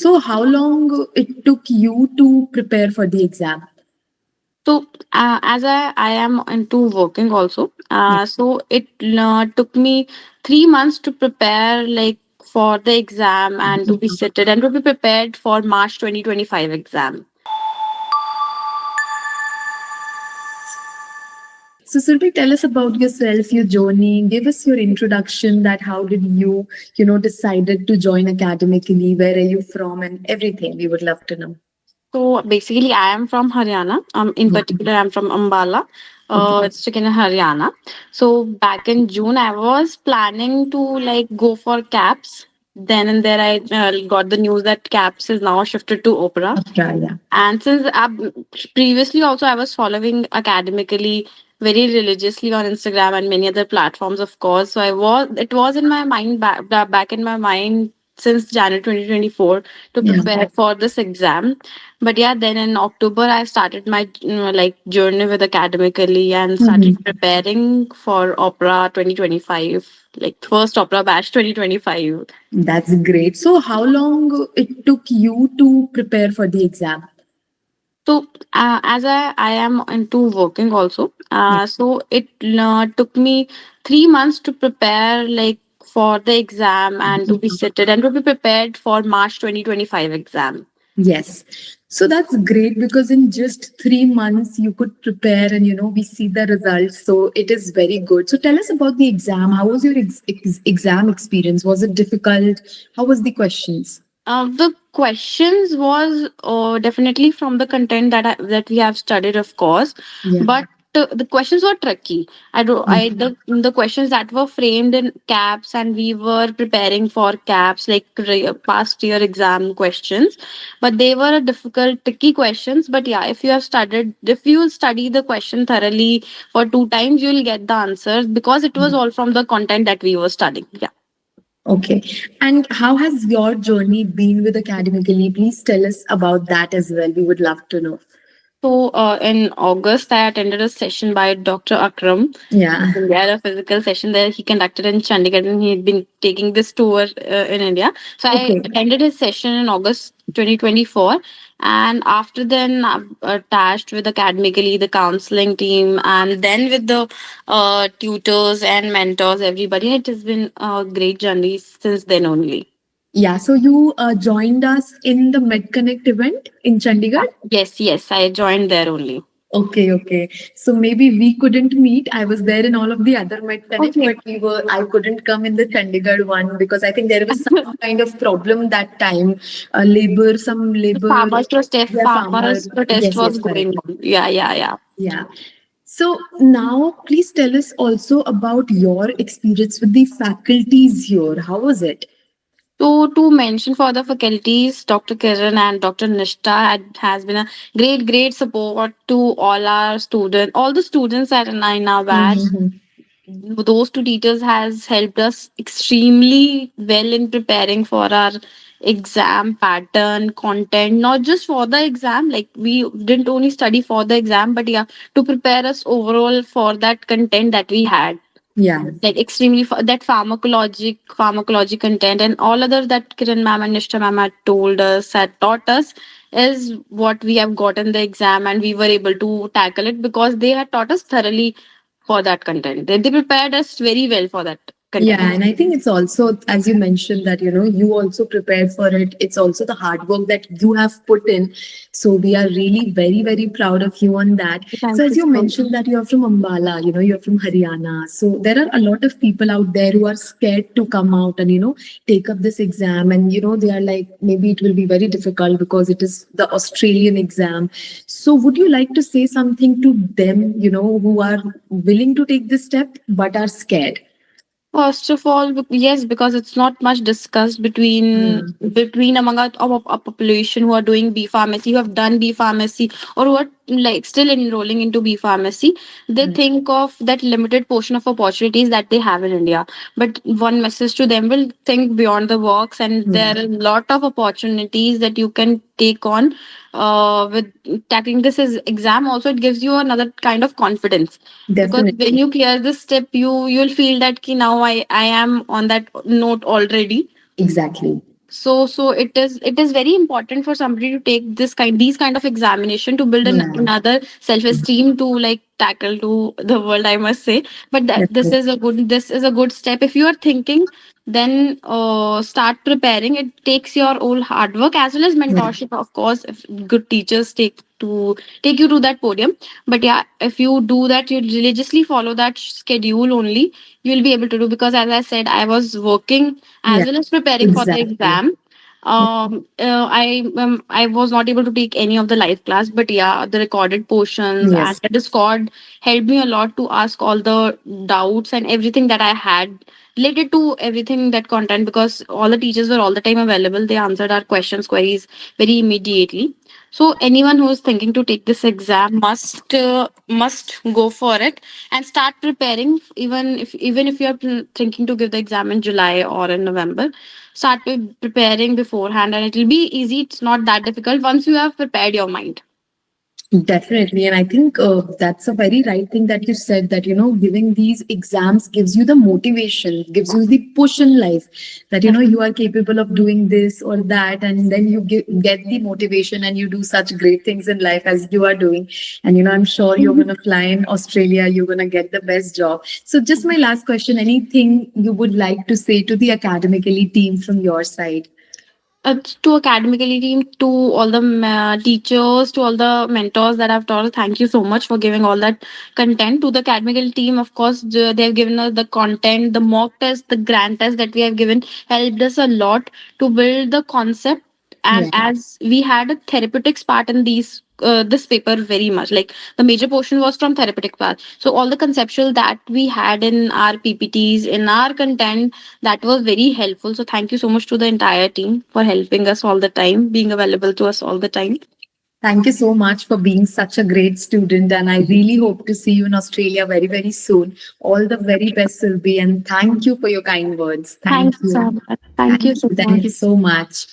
So how long it took you to prepare for the exam? So, as I am into working also, Yeah. so it took me 3 months to prepare like for the exam and to be seated and to be prepared for March 2025 exam. So Surbhi, tell us about yourself, your journey. Give us your introduction. That how did you, decided to join academically? Where are you from, and everything. We would love to know. So basically, I am from Haryana. In Yeah. particular, I'm from Ambala. Okay. It's in Haryana. So back in June, I was planning to like go for CAPS. Then and there, I got the news that CAPS is now shifted to Opera. Australia. And since previously also I was following academically very religiously on Instagram and many other platforms, of course. So it was in my mind back in my mind since January 2024 to Yeah. prepare for this exam. But yeah, then in October I started my like journey with academically and started Mhm. preparing for Opera 2025, like first Opera batch 2025. That's great. So how long it took you to prepare for the exam? So, as I am into working also, Yeah. so it took me 3 months to prepare like for the exam and to be seated and to be prepared for March 2025 exam. Yes. So that's great because in just 3 months you could prepare and we see the results. So it is very good. So tell us about the exam. How was your exam experience? Was it difficult? How was the questions? The questions was definitely from the content that we have studied, of course, Yeah. but the questions were tricky. The questions that were framed in caps, and we were preparing for caps like past year exam questions, but they were a difficult, tricky questions. But yeah, if you study the question thoroughly for 2 times, you will get the answers because it was all from the content that we were studying. Yeah. Okay. And how has your journey been with academically? Please tell us about that as well. We would love to know. So in August, I attended a session by Dr. Akram. Yeah. We had a physical session there he conducted in Chandigarh, and he had been taking this tour in India. So I Okay. attended his session in August 2024. And after then, I'm attached with academically the counseling team, and then with the tutors and mentors, everybody. It has been a great journey since then only. Yeah. So you joined us in the MedConnect event in Chandigarh. Yes, yes, I joined there only. Okay, okay. So maybe we couldn't meet. I was there in all of the other Met Connect, Okay. but I couldn't come in the Chandigarh one because I think there was some kind of problem that time. Some labor, yeah, farmer. Farmers protest Yes, was yes, correct. going on. Yeah, yeah, yeah. Yeah. So now please tell us also about your experience with the faculties here. How was it? So to mention for the faculties, Dr. Kiran and Dr. Nishta has been a great support to all our students, all the students at in our batch. Mm-hmm. Those two teachers has helped us extremely well in preparing for our exam pattern content, not just for the exam, like we didn't only study for the exam, but yeah, to prepare us overall for that content that we had, Yeah. like extremely that pharmacology content and all other that Kiran ma'am and Nishta ma'am had told us, had taught us, is what we have got in the exam, and we were able to tackle it because they had taught us thoroughly for that content. They prepared us very well for that content. Yeah, and I think it's also, as you mentioned, that you also prepared for it. It's also the hard work that you have put in. So we are really very proud of you on that. So Thank as you you so mentioned that you're from Ambala, you're from Haryana. So there are a lot of people out there who are scared to come out and take up this exam, and they are like maybe it will be very difficult because it is the Australian exam. So would you like to say something to them, who are willing to take this step but are scared? First of all, yes, because it's not much discussed Yeah. between among a population who are doing B pharmacy, who have done B pharmacy, or who are like still enrolling into B pharmacy. They Right. think of that limited portion of opportunities that they have in India. But one message to them will think beyond the box, and Yeah, there are a lot of opportunities that you can take on with tackling this as exam. Also, it gives you another kind of confidence because when definitely. you clear this step, you'll feel that ki now I am on that note already. Exactly. So it is very important for somebody to take these kind of examination to build Yeah. another self esteem to like tackle to the world, I must say. But Definitely. this is a good step. If you are thinking, then start preparing. It takes your own hard work as well as Yeah. mentorship, of course, if good teachers take you to that podium. But yeah, if you do that, you religiously follow that schedule only, you'll be able to do. Because as I said, I was working as Yeah. well as preparing for the Exactly. exam. I was not able to take any of the live class, but yeah, the recorded portions and Yes. the Discord helped me a lot to ask all the doubts and everything that I had related to everything that content, because all the teachers were all the time available. They answered our questions, queries very immediately. So anyone who is thinking to take this exam must go for it and start preparing. Even if you are thinking to give the exam in July or in November, start preparing beforehand, and it will be easy. It's not that difficult once you have prepared your mind. Definitely. And I think that's a very right thing that you said that, giving these exams gives you the motivation, gives you the push in life that, you are capable of doing this or that. And then you get the motivation and you do such great things in life as you are doing. And, I'm sure you're going to fly in Australia, you're going to get the best job. So, just my last question, anything you would like to say to the academically team from your side? To academically team, to all the teachers, to all the mentors that I've taught, thank you so much for giving all that content. To the academical team, of course, they have given us the content, the mock test, the grand test that we have given helped us a lot to build the concept. And Yeah. as we had a therapeutics part in this paper very much, like the major portion was from therapeutic part. So all the conceptual that we had in our PPTs, in our content, that was very helpful. So thank you so much to the entire team for helping us all the time, being available to us all the time. Thank you so much for being such a great student. And I really hope to see you in Australia very, very soon. All the very best, Sylvie. And thank you for your kind words. Thank Thank you you. so much. Thank Thank you so you. Thank much. you so much.